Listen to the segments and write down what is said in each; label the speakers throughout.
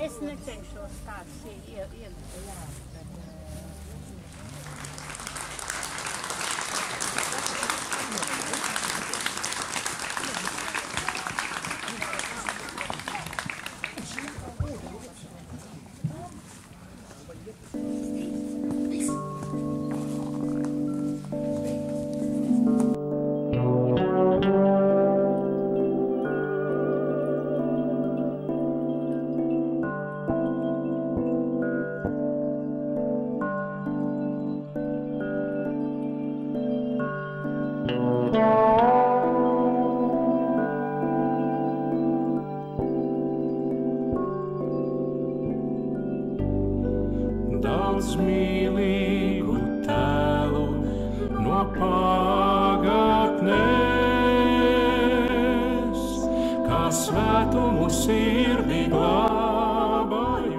Speaker 1: Es necenšos tāds iegūt.
Speaker 2: Daudz mīlīgu tēlu no pagātnes, kā svētumu sirdī glābāju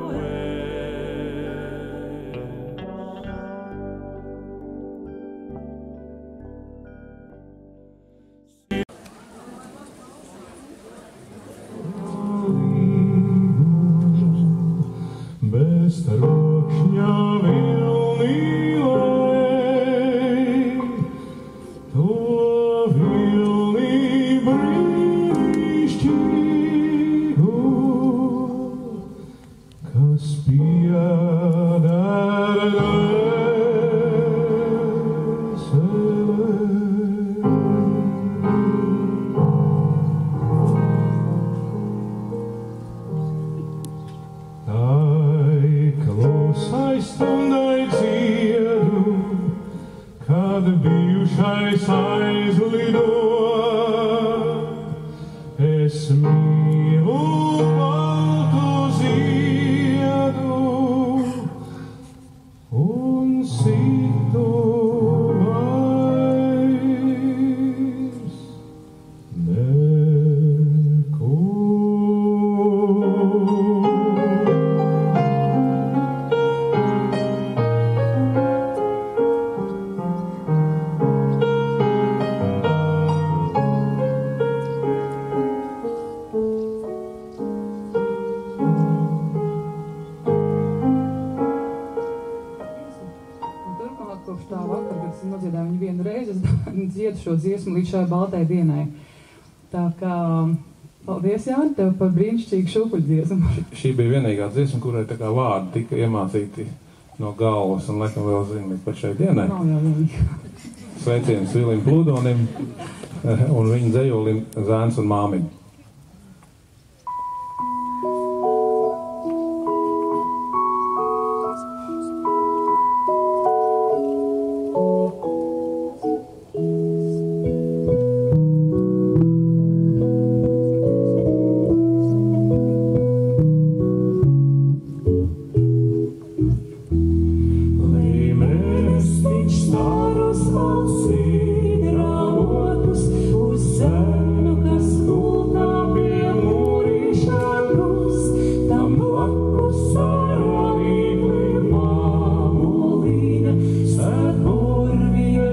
Speaker 3: Bez trokšņa vilni lej, to vilni brīnišķīgu, kas pieder Klusai stundai dziedu, kad bijušais aizlido. Es mīlu baltu ziedu un citu vairs neko.
Speaker 4: Kopš tā vakar, kad esmu nodziedāju viņu vienu reizi, es dziedu šo dziesmu līdz šai baltai dienai. Tā kā, paldies, Jāni, tev par brīnišķīgu šūpuļdziesmu.
Speaker 3: Šī bija vienīgā dziesma, kurai tā kā vārdi tika iemācīti no galvas, un laikam vēl zinu līdz pat šai dienai.
Speaker 4: Nav jau vienīgā.
Speaker 3: Sveiciens Vilim Plūdonim un viņa dzejolim Zēns un māmiņu.
Speaker 2: Sad burvie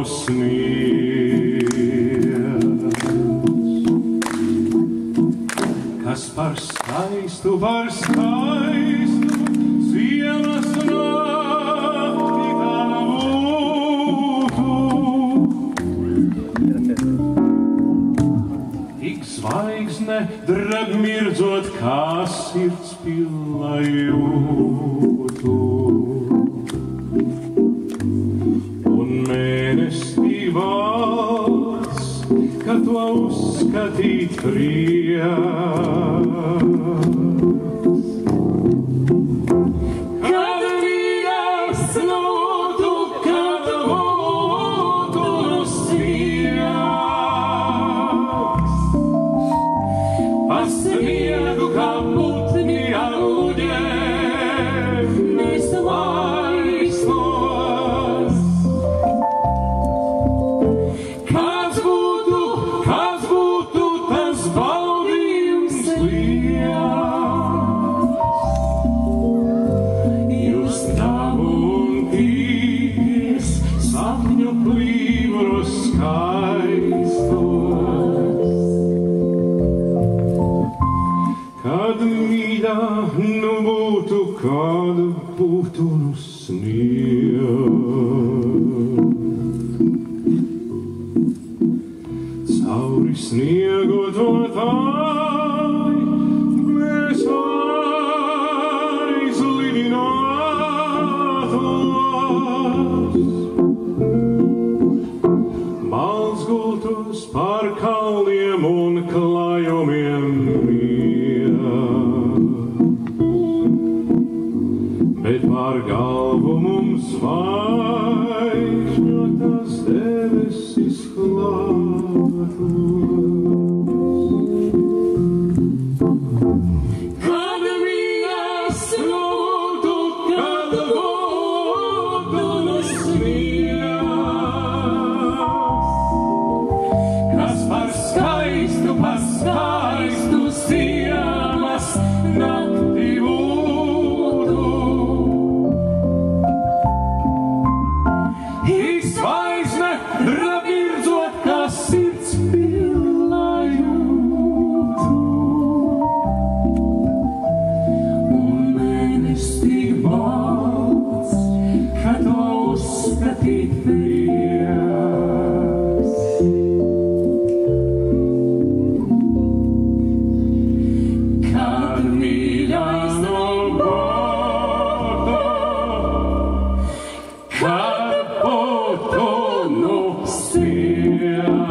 Speaker 2: sniegs. Kas par skaistu ziemas nakti tā būtu. Tik zvaigzne dreb mirdzot, kā sirds pilna jūtu. Un mēnesī vārds, ka to uzskatīt prieks. Kad mīļais lūdzu, kad būtu sniegs, pa sniegu kā putni aluģēm mēs laistos. Kāds būtu tas baudījums liels, jūs tavu un tīties sapņu plīvuru skaistos. Kad mīļā nu būtu, kad būtu nu sniegs, cauri sniegu dotāji mēs aizlidinātos. Mals gultos pār kalniem un klājumiem bet pār galvu mums zvaigžņotas debesis klātos. Kad mīļais lūdzu, kad būtu sniegs, kas par skaistu ziemas nakti būtu. Zvaigzne dravirdzot, kā sirds pilna jūtu. Un mēnesis tik balts, ka to uzskatīt prieks. Kad mīļais no bordo, kad būtu nu sniegs.